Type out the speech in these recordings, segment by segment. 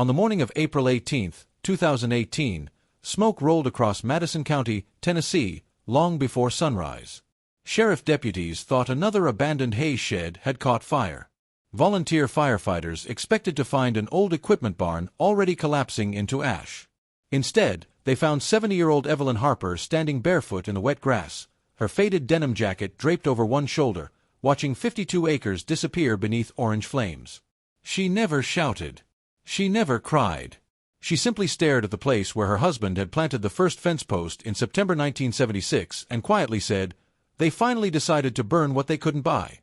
On the morning of April 18, 2018, smoke rolled across Madison County, Tennessee, long before sunrise. Sheriff deputies thought another abandoned hay shed had caught fire. Volunteer firefighters expected to find an old equipment barn already collapsing into ash. Instead, they found 70-year-old Evelyn Harper standing barefoot in the wet grass, her faded denim jacket draped over one shoulder, watching 52 acres disappear beneath orange flames. She never shouted. She never cried. She simply stared at the place where her husband had planted the first fence post in September 1976 and quietly said, "They finally decided to burn what they couldn't buy."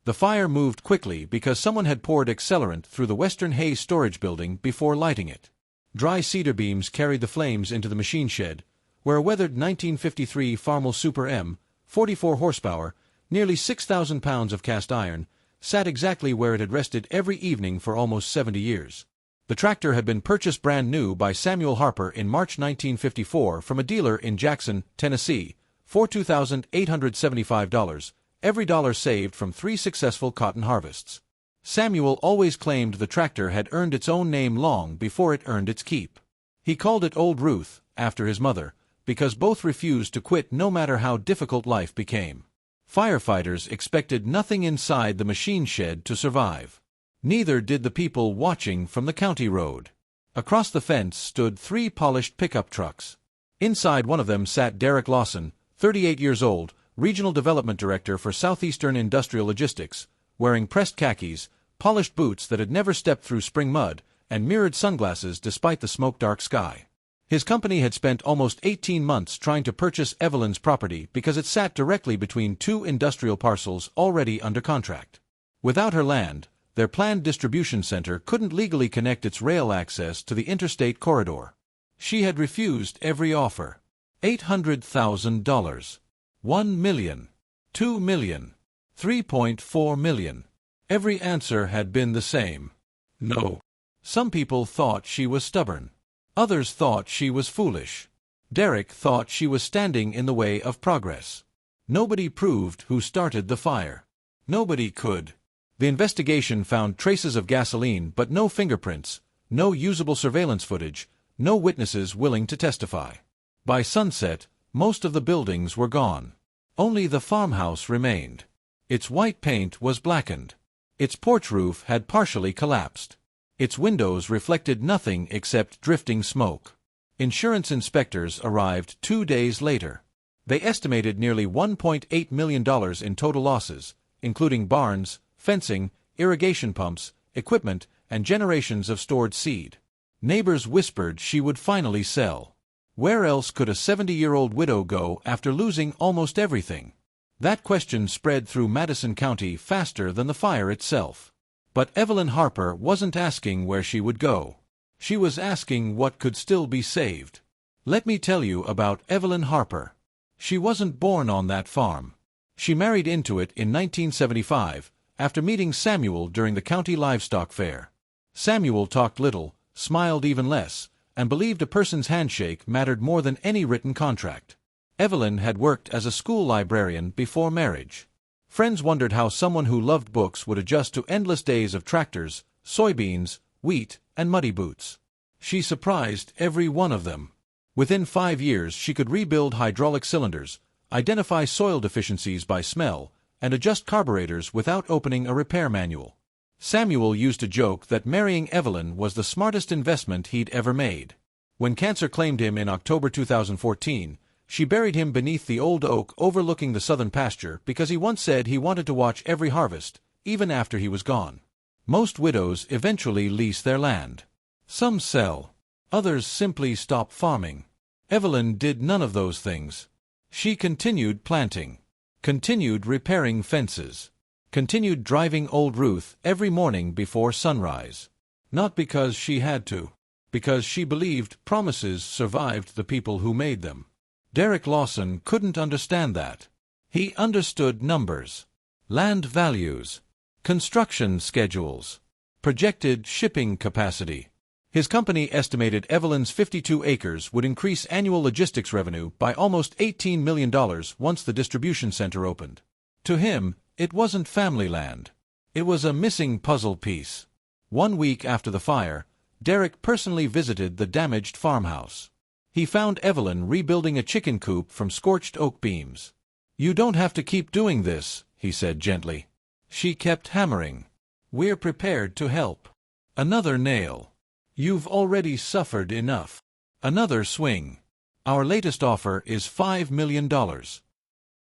The fire moved quickly because someone had poured accelerant through the Western Hay storage building before lighting it. Dry cedar beams carried the flames into the machine shed, where a weathered 1953 Farmall Super M, 44 horsepower, nearly 6,000 pounds of cast iron, sat exactly where it had rested every evening for almost 70 years. The tractor had been purchased brand new by Samuel Harper in March 1954 from a dealer in Jackson, Tennessee, for $2,875, every dollar saved from 3 successful cotton harvests. Samuel always claimed the tractor had earned its own name long before it earned its keep. He called it Old Ruth, after his mother, because both refused to quit no matter how difficult life became. Firefighters expected nothing inside the machine shed to survive. Neither did the people watching from the county road. Across the fence stood 3 polished pickup trucks. Inside one of them sat Derek Lawson, 38 years old, Regional Development Director for Southeastern Industrial Logistics, wearing pressed khakis, polished boots that had never stepped through spring mud, and mirrored sunglasses despite the smoke-dark sky. His company had spent almost 18 months trying to purchase Evelyn's property because it sat directly between 2 industrial parcels already under contract. Without her land, their planned distribution center couldn't legally connect its rail access to the interstate corridor. She had refused every offer. $800,000. $1 million. $2 million. $3.4 million. Every answer had been the same. No. Some people thought she was stubborn. Others thought she was foolish. Derek thought she was standing in the way of progress. Nobody proved who started the fire. Nobody could. The investigation found traces of gasoline but no fingerprints, no usable surveillance footage, no witnesses willing to testify. By sunset, most of the buildings were gone. Only the farmhouse remained. Its white paint was blackened. Its porch roof had partially collapsed. Its windows reflected nothing except drifting smoke. Insurance inspectors arrived 2 days later. They estimated nearly $1.8 million in total losses, including barns, fencing, irrigation pumps, equipment, and generations of stored seed. Neighbors whispered she would finally sell. Where else could a 70-year-old widow go after losing almost everything? That question spread through Madison County faster than the fire itself. But Evelyn Harper wasn't asking where she would go. She was asking what could still be saved. Let me tell you about Evelyn Harper. She wasn't born on that farm. She married into it in 1975, after meeting Samuel during the county livestock fair. Samuel talked little, smiled even less, and believed a person's handshake mattered more than any written contract. Evelyn had worked as a school librarian before marriage. Friends wondered how someone who loved books would adjust to endless days of tractors, soybeans, wheat, and muddy boots. She surprised every one of them. Within 5 years she could rebuild hydraulic cylinders, identify soil deficiencies by smell, and adjust carburetors without opening a repair manual. Samuel used to joke that marrying Evelyn was the smartest investment he'd ever made. When cancer claimed him in October 2014, she buried him beneath the old oak overlooking the southern pasture because he once said he wanted to watch every harvest, even after he was gone. Most widows eventually lease their land. Some sell. Others simply stop farming. Evelyn did none of those things. She continued planting, continued repairing fences, continued driving Old Ruth every morning before sunrise. Not because she had to. Because she believed promises survived the people who made them. Derek Lawson couldn't understand that. He understood numbers, land values, construction schedules, projected shipping capacity. His company estimated Evelyn's 52 acres would increase annual logistics revenue by almost $18 million once the distribution center opened. To him, it wasn't family land. It was a missing puzzle piece. 1 week after the fire, Derek personally visited the damaged farmhouse. He found Evelyn rebuilding a chicken coop from scorched oak beams. "You don't have to keep doing this," he said gently. She kept hammering. "We're prepared to help." Another nail. "You've already suffered enough." Another swing. "Our latest offer is $5 million.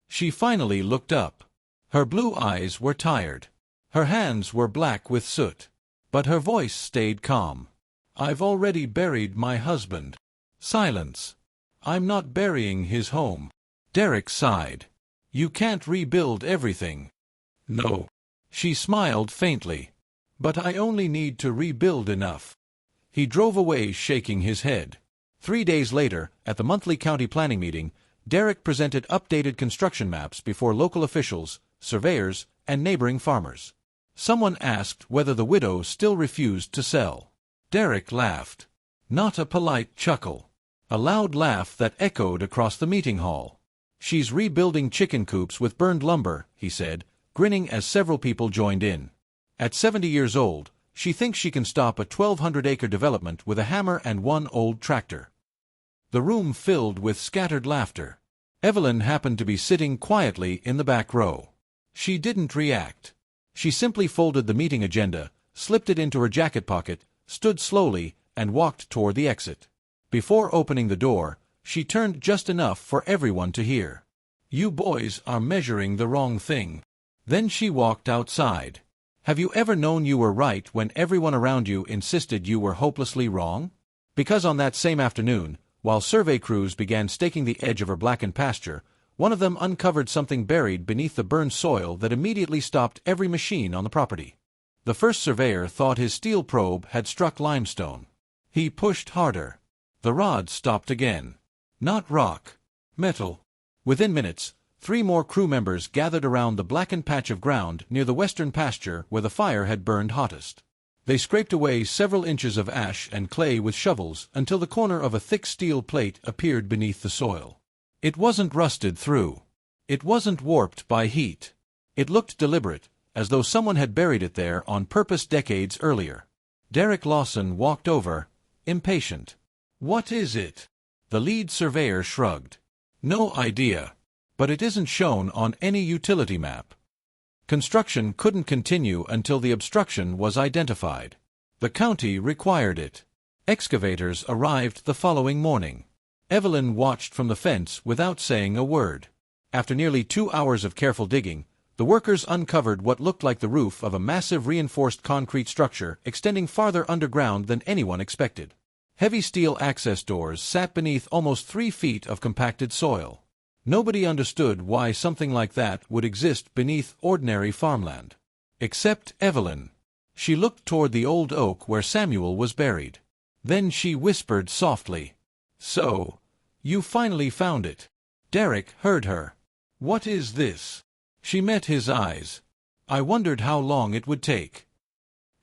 She finally looked up. Her blue eyes were tired. Her hands were black with soot. But her voice stayed calm. "I've already buried my husband." Silence. "I'm not burying his home." Derek sighed. "You can't rebuild everything." "No." She smiled faintly. "But I only need to rebuild enough." He drove away shaking his head. 3 days later, at the monthly county planning meeting, Derek presented updated construction maps before local officials, surveyors, and neighboring farmers. Someone asked whether the widow still refused to sell. Derek laughed. Not a polite chuckle. A loud laugh that echoed across the meeting hall. "She's rebuilding chicken coops with burned lumber," he said, grinning as several people joined in. At 70 years old, she thinks she can stop a 1,200-acre development with a hammer and one old tractor. The room filled with scattered laughter. Evelyn happened to be sitting quietly in the back row. She didn't react. She simply folded the meeting agenda, slipped it into her jacket pocket, stood slowly, and walked toward the exit. Before opening the door, she turned just enough for everyone to hear. "You boys are measuring the wrong thing." Then she walked outside. Have you ever known you were right when everyone around you insisted you were hopelessly wrong? Because on that same afternoon, while survey crews began staking the edge of her blackened pasture, one of them uncovered something buried beneath the burned soil that immediately stopped every machine on the property. The first surveyor thought his steel probe had struck limestone. He pushed harder. The rod stopped again. Not rock. Metal. Within minutes, 3 more crew members gathered around the blackened patch of ground near the western pasture where the fire had burned hottest. They scraped away several inches of ash and clay with shovels until the corner of a thick steel plate appeared beneath the soil. It wasn't rusted through. It wasn't warped by heat. It looked deliberate, as though someone had buried it there on purpose decades earlier. Derek Lawson walked over, impatient. "What is it?" The lead surveyor shrugged. "No idea. But it isn't shown on any utility map." Construction couldn't continue until the obstruction was identified. The county required it. Excavators arrived the following morning. Evelyn watched from the fence without saying a word. After nearly 2 hours of careful digging, the workers uncovered what looked like the roof of a massive reinforced concrete structure extending farther underground than anyone expected. Heavy steel access doors sat beneath almost 3 feet of compacted soil. Nobody understood why something like that would exist beneath ordinary farmland. Except Evelyn. She looked toward the old oak where Samuel was buried. Then she whispered softly, "So, you finally found it." Derek heard her. "What is this?" She met his eyes. "I wondered how long it would take."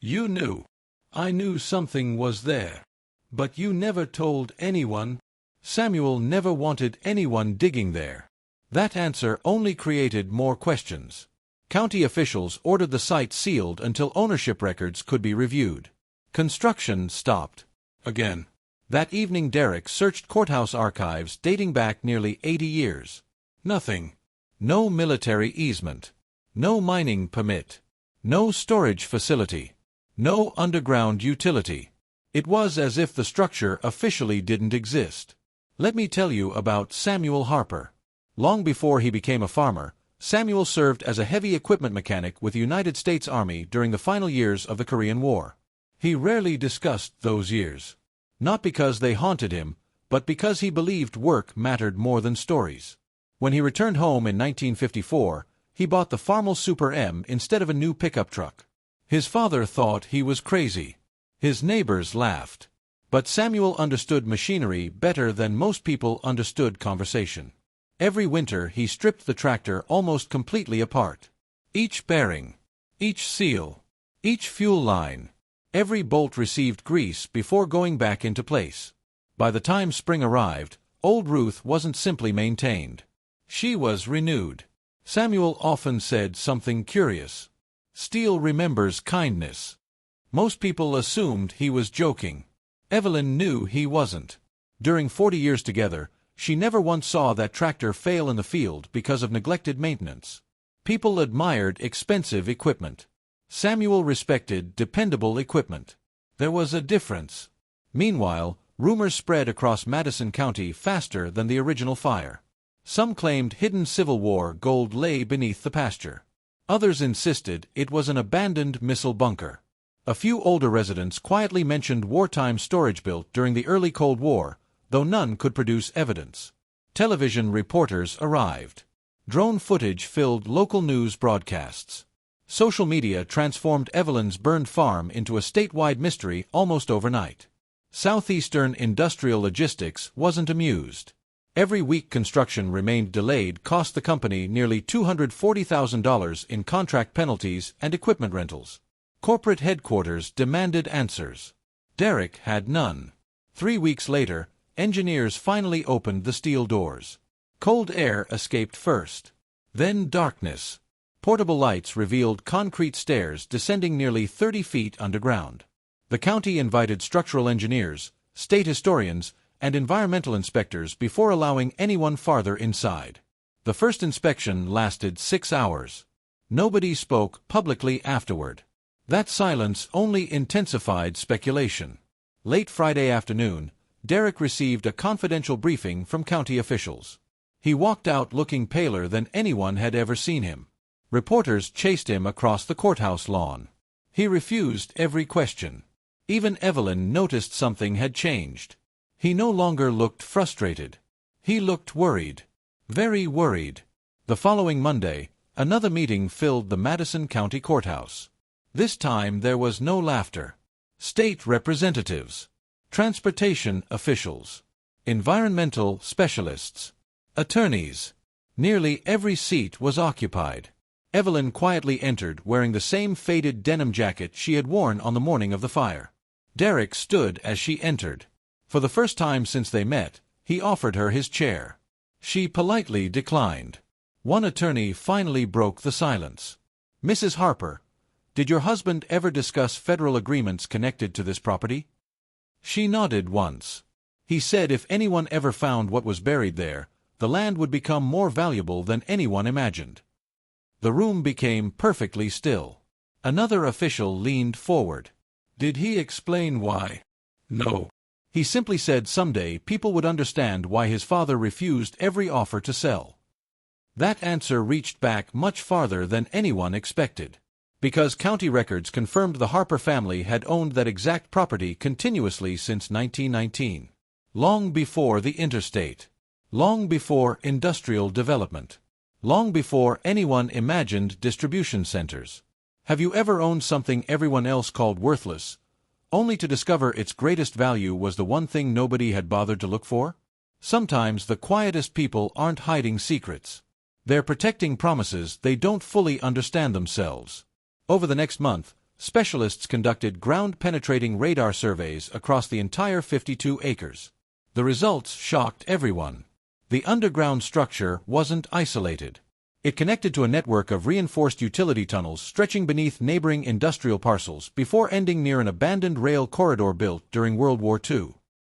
"You knew." "I knew something was there. But you never told anyone." Samuel never wanted anyone digging there. That answer only created more questions. County officials ordered the site sealed until ownership records could be reviewed. Construction stopped. Again. That evening Derek searched courthouse archives dating back nearly 80 years. Nothing. No military easement. No mining permit. No storage facility. No underground utility. It was as if the structure officially didn't exist. Let me tell you about Samuel Harper. Long before he became a farmer, Samuel served as a heavy equipment mechanic with the United States Army during the final years of the Korean War. He rarely discussed those years. Not because they haunted him, but because he believed work mattered more than stories. When he returned home in 1954, he bought the Farmall Super M instead of a new pickup truck. His father thought he was crazy. His neighbors laughed. But Samuel understood machinery better than most people understood conversation. Every winter he stripped the tractor almost completely apart. Each bearing, each seal, each fuel line, every bolt received grease before going back into place. By the time spring arrived, old Ruth wasn't simply maintained. She was renewed. Samuel often said something curious. "Steel remembers kindness." Most people assumed he was joking. Evelyn knew he wasn't. During 40 years together, she never once saw that tractor fail in the field because of neglected maintenance. People admired expensive equipment. Samuel respected dependable equipment. There was a difference. Meanwhile, rumors spread across Madison County faster than the original fire. Some claimed hidden Civil War gold lay beneath the pasture. Others insisted it was an abandoned missile bunker. A few older residents quietly mentioned wartime storage built during the early Cold War, though none could produce evidence. Television reporters arrived. Drone footage filled local news broadcasts. Social media transformed Evelyn's burned farm into a statewide mystery almost overnight. Southeastern Industrial Logistics wasn't amused. Every week construction remained delayed cost the company nearly $240,000 in contract penalties and equipment rentals. Corporate headquarters demanded answers. Derek had none. 3 weeks later, engineers finally opened the steel doors. Cold air escaped first. Then darkness. Portable lights revealed concrete stairs descending nearly 30 feet underground. The county invited structural engineers, state historians, and environmental inspectors before allowing anyone farther inside. The first inspection lasted 6 hours. Nobody spoke publicly afterward. That silence only intensified speculation. Late Friday afternoon, Derek received a confidential briefing from county officials. He walked out looking paler than anyone had ever seen him. Reporters chased him across the courthouse lawn. He refused every question. Even Evelyn noticed something had changed. He no longer looked frustrated. He looked worried. Very worried. The following Monday, another meeting filled the Madison County Courthouse. This time there was no laughter. State representatives, transportation officials, environmental specialists, attorneys. Nearly every seat was occupied. Evelyn quietly entered wearing the same faded denim jacket she had worn on the morning of the fire. Derek stood as she entered. For the first time since they met, he offered her his chair. She politely declined. One attorney finally broke the silence. "Mrs. Harper, did your husband ever discuss federal agreements connected to this property?" She nodded once. "He said if anyone ever found what was buried there, the land would become more valuable than anyone imagined." The room became perfectly still. Another official leaned forward. "Did he explain why?" "No. He simply said someday people would understand why his father refused every offer to sell." That answer reached back much farther than anyone expected. Because county records confirmed the Harper family had owned that exact property continuously since 1919. Long before the interstate. Long before industrial development. Long before anyone imagined distribution centers. Have you ever owned something everyone else called worthless, only to discover its greatest value was the one thing nobody had bothered to look for? Sometimes the quietest people aren't hiding secrets. They're protecting promises they don't fully understand themselves. Over the next month, specialists conducted ground-penetrating radar surveys across the entire 52 acres. The results shocked everyone. The underground structure wasn't isolated. It connected to a network of reinforced utility tunnels stretching beneath neighboring industrial parcels before ending near an abandoned rail corridor built during World War II.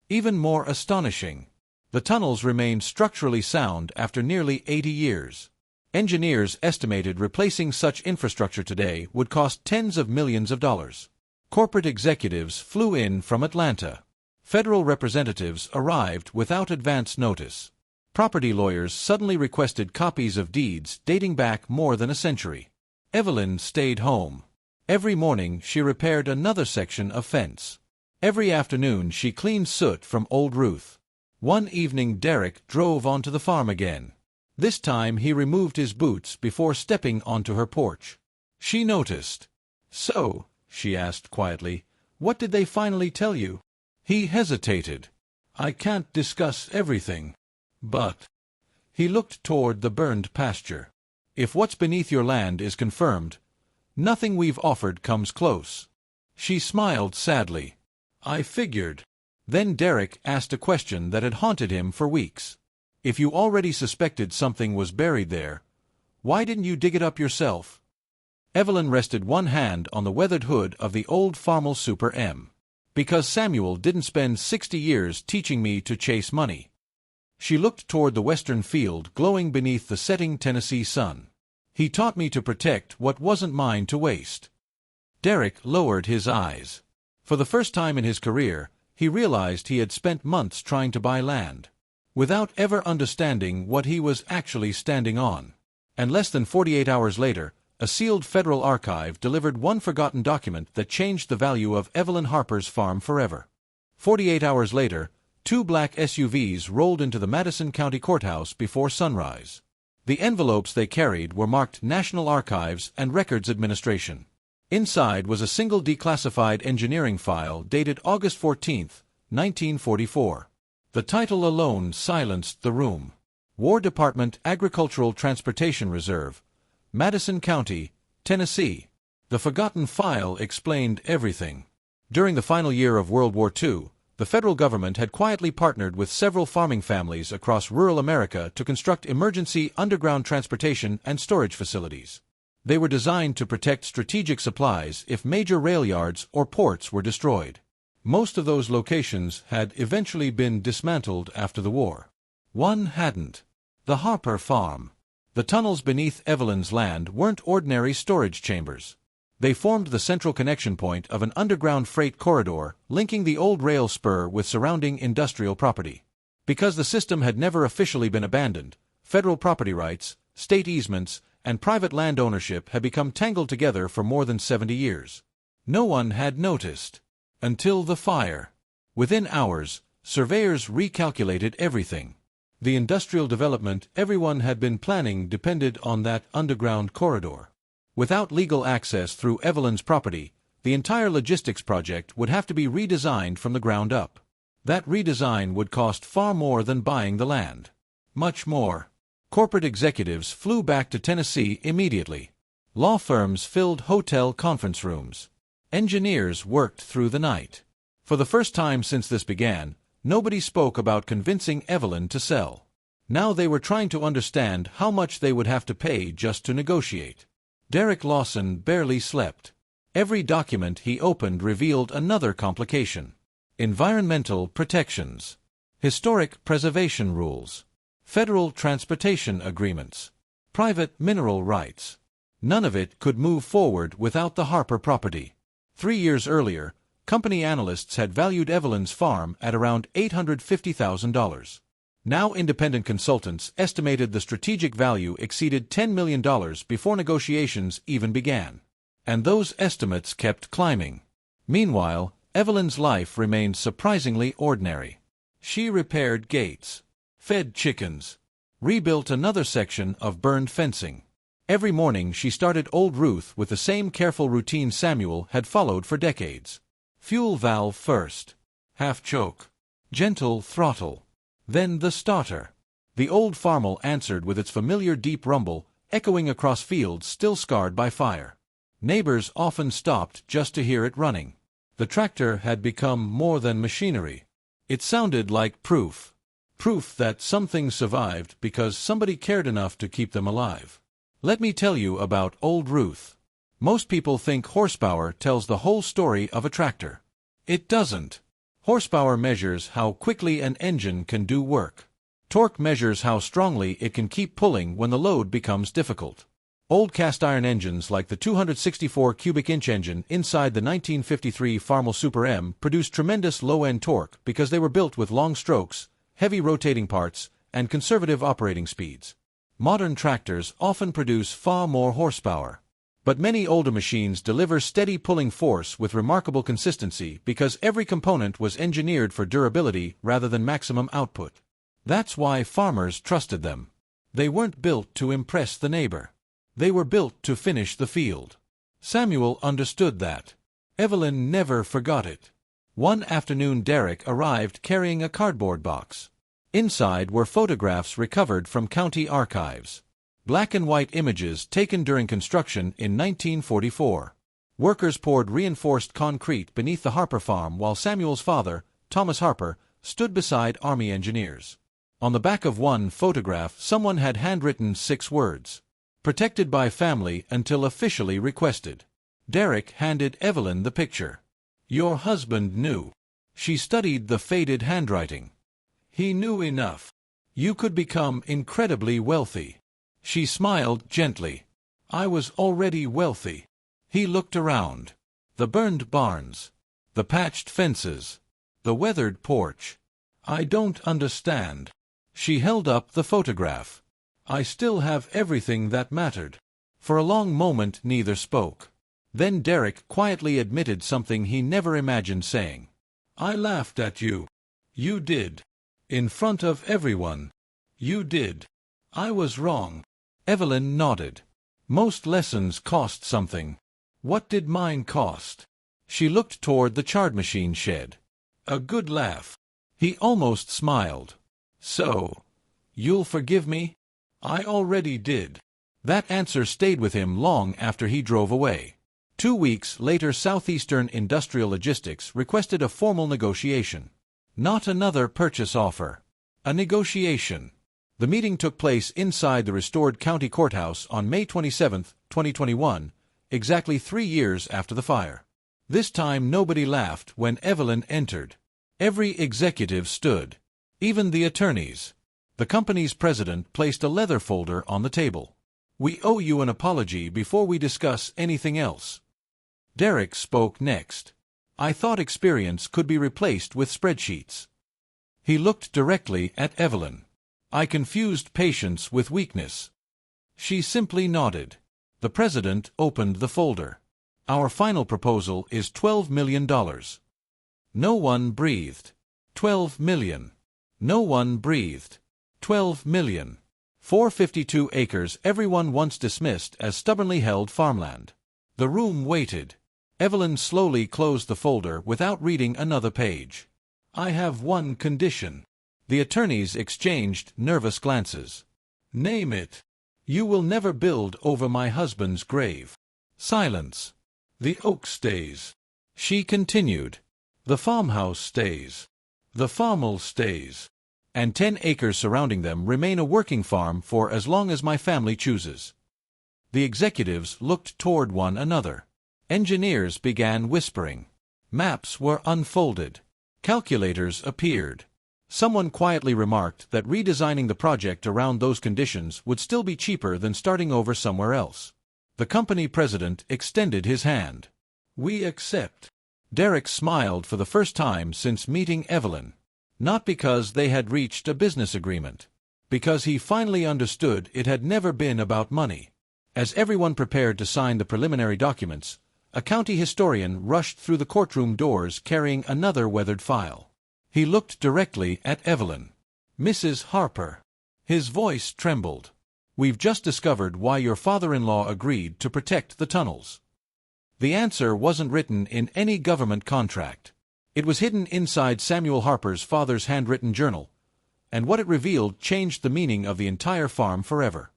Even more astonishing, the tunnels remained structurally sound after nearly 80 years. Engineers estimated replacing such infrastructure today would cost tens of millions of dollars. Corporate executives flew in from Atlanta. Federal representatives arrived without advance notice. Property lawyers suddenly requested copies of deeds dating back more than a century. Evelyn stayed home. Every morning she repaired another section of fence. Every afternoon she cleaned soot from old roof. One evening Derek drove onto the farm again. This time he removed his boots before stepping onto her porch. She noticed. "So," she asked quietly, "what did they finally tell you?" He hesitated. "I can't discuss everything. But..." He looked toward the burned pasture. "If what's beneath your land is confirmed, nothing we've offered comes close." She smiled sadly. "I figured." Then Derek asked a question that had haunted him for weeks. "If you already suspected something was buried there, why didn't you dig it up yourself?" Evelyn rested one hand on the weathered hood of the old Farmel Super M. Because Samuel didn't spend 60 years teaching me to chase money. She looked toward the western field glowing beneath the setting Tennessee sun. He taught me to protect what wasn't mine to waste. Derek lowered his eyes. For the first time in his career, he realized he had spent months trying to buy land, without ever understanding what he was actually standing on. And less than 48 hours later, a sealed federal archive delivered one forgotten document that changed the value of Evelyn Harper's farm forever. 48 hours later, 2 black SUVs rolled into the Madison County courthouse before sunrise. The envelopes they carried were marked National Archives and Records Administration. Inside was a single declassified engineering file dated August 14, 1944. The title alone silenced the room. War Department Agricultural Transportation Reserve, Madison County, Tennessee. The forgotten file explained everything. During the final year of World War II, the federal government had quietly partnered with several farming families across rural America to construct emergency underground transportation and storage facilities. They were designed to protect strategic supplies if major rail yards or ports were destroyed. Most of those locations had eventually been dismantled after the war. One hadn't. The Harper farm. The tunnels beneath Evelyn's land weren't ordinary storage chambers. They formed the central connection point of an underground freight corridor linking the old rail spur with surrounding industrial property. Because the system had never officially been abandoned, federal property rights, state easements, and private land ownership had become tangled together for more than 70 years. No one had noticed. Until the fire. Within hours, surveyors recalculated everything. The industrial development everyone had been planning depended on that underground corridor. Without legal access through Evelyn's property, the entire logistics project would have to be redesigned from the ground up. That redesign would cost far more than buying the land. Much more. Corporate executives flew back to Tennessee immediately. Law firms filled hotel conference rooms. Engineers worked through the night. For the first time since this began, nobody spoke about convincing Evelyn to sell. Now they were trying to understand how much they would have to pay just to negotiate. Derek Lawson barely slept. Every document he opened revealed another complication. Environmental protections. Historic preservation rules. Federal transportation agreements. Private mineral rights. None of it could move forward without the Harper property. 3 years earlier, company analysts had valued Evelyn's farm at around $850,000. Now independent consultants estimated the strategic value exceeded $10 million before negotiations even began. And those estimates kept climbing. Meanwhile, Evelyn's life remained surprisingly ordinary. She repaired gates, fed chickens, rebuilt another section of burned fencing. Every morning she started Old Ruth with the same careful routine Samuel had followed for decades. Fuel valve first. Half choke. Gentle throttle. Then the starter. The old Farmel answered with its familiar deep rumble, echoing across fields still scarred by fire. Neighbors often stopped just to hear it running. The tractor had become more than machinery. It sounded like proof. Proof that some things survived because somebody cared enough to keep them alive. Let me tell you about Old Ruth. Most people think horsepower tells the whole story of a tractor. It doesn't. Horsepower measures how quickly an engine can do work. Torque measures how strongly it can keep pulling when the load becomes difficult. Old cast-iron engines like the 264 cubic inch engine inside the 1953 Farmel Super M produced tremendous low-end torque because they were built with long strokes, heavy rotating parts, and conservative operating speeds. Modern tractors often produce far more horsepower. But many older machines deliver steady pulling force with remarkable consistency because every component was engineered for durability rather than maximum output. That's why farmers trusted them. They weren't built to impress the neighbor. They were built to finish the field. Samuel understood that. Evelyn never forgot it. One afternoon Derek arrived carrying a cardboard box. Inside were photographs recovered from county archives. Black and white images taken during construction in 1944. Workers poured reinforced concrete beneath the Harper farm while Samuel's father, Thomas Harper, stood beside Army engineers. On the back of one photograph, someone had handwritten 6 words. protected by family until officially requested. Derek handed Evelyn the picture. Your husband knew. She studied the faded handwriting. He knew enough. You could become incredibly wealthy. She smiled gently. I was already wealthy. He looked around. The burned barns. The patched fences. The weathered porch. I don't understand. She held up the photograph. I still have everything that mattered. For a long moment neither spoke. Then Derek quietly admitted something he never imagined saying. I laughed at you. You did. In front of everyone. You did. I was wrong. Evelyn nodded. Most lessons cost something. What did mine cost? She looked toward the chard machine shed. A good laugh. He almost smiled. So, you'll forgive me? I already did. That answer stayed with him long after he drove away. 2 weeks later, Southeastern Industrial Logistics requested a formal negotiation. Not another purchase offer. A negotiation. The meeting took place inside the restored county courthouse on May 27, 2021, exactly 3 years after the fire. This time nobody laughed when Evelyn entered. Every executive stood. Even the attorneys. The company's president placed a leather folder on the table. We owe you an apology before we discuss anything else. Derek spoke next. I thought experience could be replaced with spreadsheets. He looked directly at Evelyn. I confused patience with weakness. She simply nodded. The president opened the folder. Our final proposal is $12 million. No one breathed. 12 million. No one breathed. 12 million. 452 acres everyone once dismissed as stubbornly held farmland. The room waited. Evelyn slowly closed the folder without reading another page. I have one condition. The attorneys exchanged nervous glances. Name it. You will never build over my husband's grave. Silence. The oak stays. She continued. The farmhouse stays. The farmel stays. And 10 acres surrounding them remain a working farm for as long as my family chooses. The executives looked toward one another. Engineers began whispering. Maps were unfolded. Calculators appeared. Someone quietly remarked that redesigning the project around those conditions would still be cheaper than starting over somewhere else. The company president extended his hand. We accept. Derek smiled for the first time since meeting Evelyn. Not because they had reached a business agreement. Because he finally understood it had never been about money. As everyone prepared to sign the preliminary documents, a county historian rushed through the courtroom doors carrying another weathered file. He looked directly at Evelyn. Mrs. Harper. His voice trembled. We've just discovered why your father-in-law agreed to protect the tunnels. The answer wasn't written in any government contract. It was hidden inside Samuel Harper's father's handwritten journal, and what it revealed changed the meaning of the entire farm forever.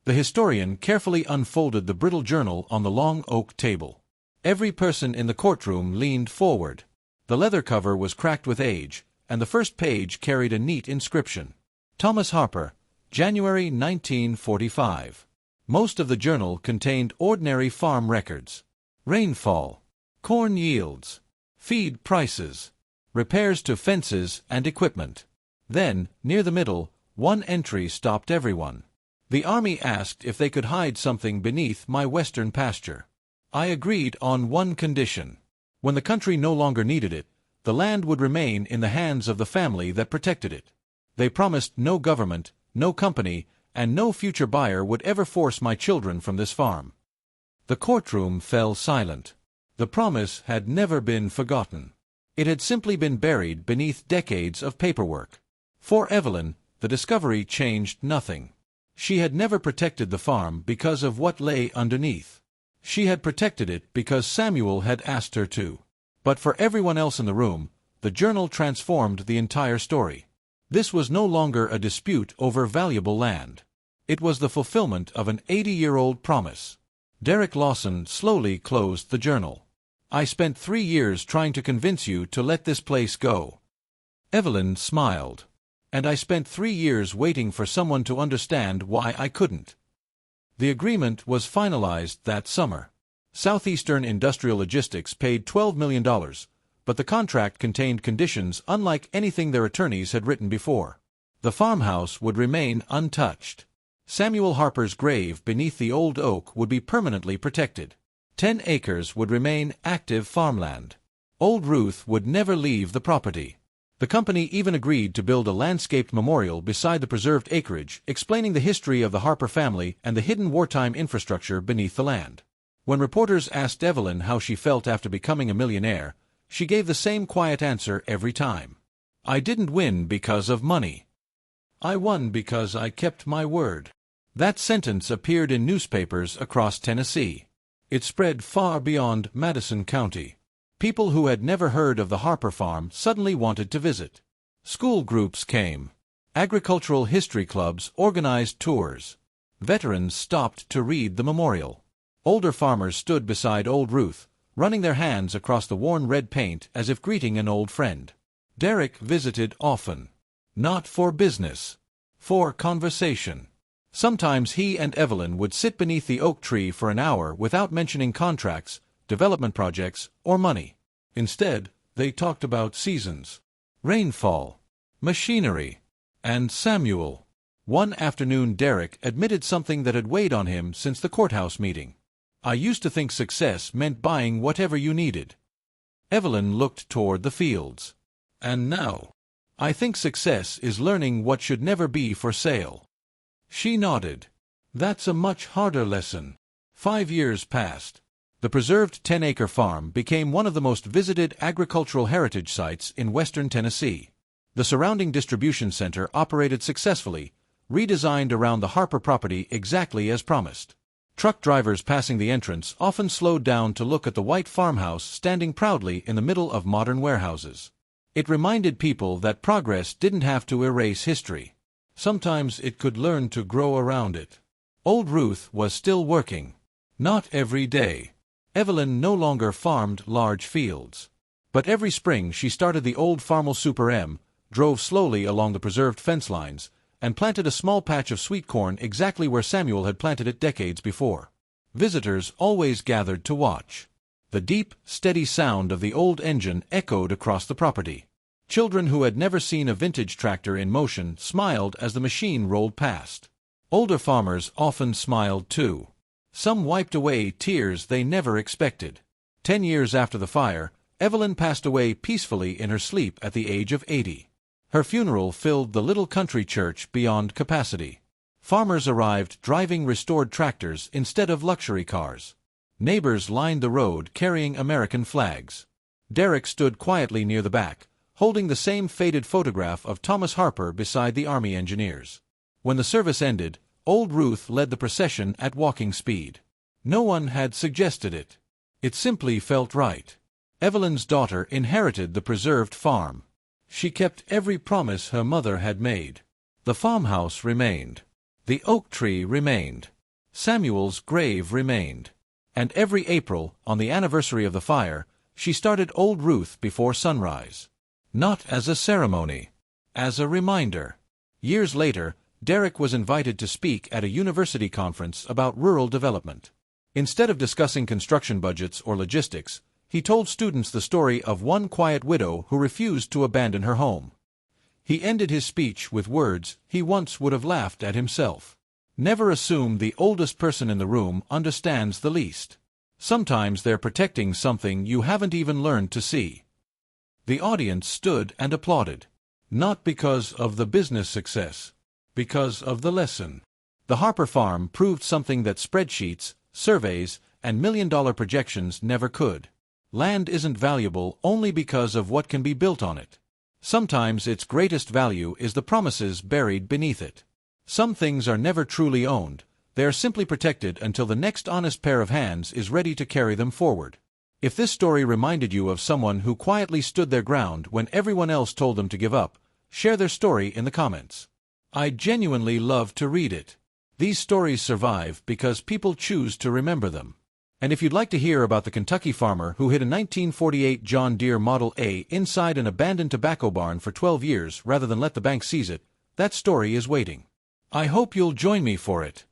The historian carefully unfolded the brittle journal on the long oak table. Every person in the courtroom leaned forward. The leather cover was cracked with age, and the first page carried a neat inscription. Thomas Harper, January 1945. Most of the journal contained ordinary farm records. Rainfall, corn yields, feed prices, repairs to fences and equipment. Then, near the middle, one entry stopped everyone. The Army asked if they could hide something beneath my western pasture. I agreed on one condition. When the country no longer needed it, the land would remain in the hands of the family that protected it. They promised no government, no company, and no future buyer would ever force my children from this farm. The courtroom fell silent. The promise had never been forgotten. It had simply been buried beneath decades of paperwork. For Evelyn, the discovery changed nothing. She had never protected the farm because of what lay underneath. She had protected it because Samuel had asked her to. But for everyone else in the room, the journal transformed the entire story. This was no longer a dispute over valuable land. It was the fulfillment of an 80-year-old promise. Derek Lawson slowly closed the journal. I spent 3 years trying to convince you to let this place go. Evelyn smiled. And I spent 3 years waiting for someone to understand why I couldn't. The agreement was finalized that summer. Southeastern Industrial Logistics paid $12 million, but the contract contained conditions unlike anything their attorneys had written before. The farmhouse would remain untouched. Samuel Harper's grave beneath the old oak would be permanently protected. 10 acres would remain active farmland. Old Ruth would never leave the property. The company even agreed to build a landscaped memorial beside the preserved acreage, explaining the history of the Harper family and the hidden wartime infrastructure beneath the land. When reporters asked Evelyn how she felt after becoming a millionaire, she gave the same quiet answer every time. "I didn't win because of money. I won because I kept my word." That sentence appeared in newspapers across Tennessee. It spread far beyond Madison County. People who had never heard of the Harper farm suddenly wanted to visit. School groups came. Agricultural history clubs organized tours. Veterans stopped to read the memorial. Older farmers stood beside Old Ruth, running their hands across the worn red paint as if greeting an old friend. Derek visited often. Not for business. For conversation. Sometimes he and Evelyn would sit beneath the oak tree for an hour without mentioning contracts, development projects, or money. Instead, they talked about seasons, rainfall, machinery, and Samuel. One afternoon Derek admitted something that had weighed on him since the courthouse meeting. "I used to think success meant buying whatever you needed." Evelyn looked toward the fields. "And now, I think success is learning what should never be for sale." She nodded. "That's a much harder lesson." 5 years passed. The preserved 10-acre farm became one of the most visited agricultural heritage sites in western Tennessee. The surrounding distribution center operated successfully, redesigned around the Harper property exactly as promised. Truck drivers passing the entrance often slowed down to look at the white farmhouse standing proudly in the middle of modern warehouses. It reminded people that progress didn't have to erase history. Sometimes it could learn to grow around it. Old Ruth was still working. Not every day. Evelyn no longer farmed large fields. But every spring she started the old Farmel Super M, drove slowly along the preserved fence lines, and planted a small patch of sweet corn exactly where Samuel had planted it decades before. Visitors always gathered to watch. The deep, steady sound of the old engine echoed across the property. Children who had never seen a vintage tractor in motion smiled as the machine rolled past. Older farmers often smiled too. Some wiped away tears they never expected. 10 years after the fire, Evelyn passed away peacefully in her sleep at the age of 80. Her funeral filled the little country church beyond capacity. Farmers arrived driving restored tractors instead of luxury cars. Neighbors lined the road carrying American flags. Derek stood quietly near the back, holding the same faded photograph of Thomas Harper beside the Army engineers. When the service ended, Old Ruth led the procession at walking speed. No one had suggested it. It simply felt right. Evelyn's daughter inherited the preserved farm. She kept every promise her mother had made. The farmhouse remained. The oak tree remained. Samuel's grave remained. And every April, on the anniversary of the fire, she started Old Ruth before sunrise. Not as a ceremony. As a reminder. Years later, Derek was invited to speak at a university conference about rural development. Instead of discussing construction budgets or logistics, he told students the story of one quiet widow who refused to abandon her home. He ended his speech with words he once would have laughed at himself. "Never assume the oldest person in the room understands the least. Sometimes they're protecting something you haven't even learned to see." The audience stood and applauded. Not because of the business success. Because of the lesson. The Harper farm proved something that spreadsheets, surveys, and million-dollar projections never could. Land isn't valuable only because of what can be built on it. Sometimes its greatest value is the promises buried beneath it. Some things are never truly owned. They are simply protected until the next honest pair of hands is ready to carry them forward. If this story reminded you of someone who quietly stood their ground when everyone else told them to give up, share their story in the comments. I genuinely love to read it. These stories survive because people choose to remember them. And if you'd like to hear about the Kentucky farmer who hid a 1948 John Deere Model A inside an abandoned tobacco barn for 12 years rather than let the bank seize it, that story is waiting. I hope you'll join me for it.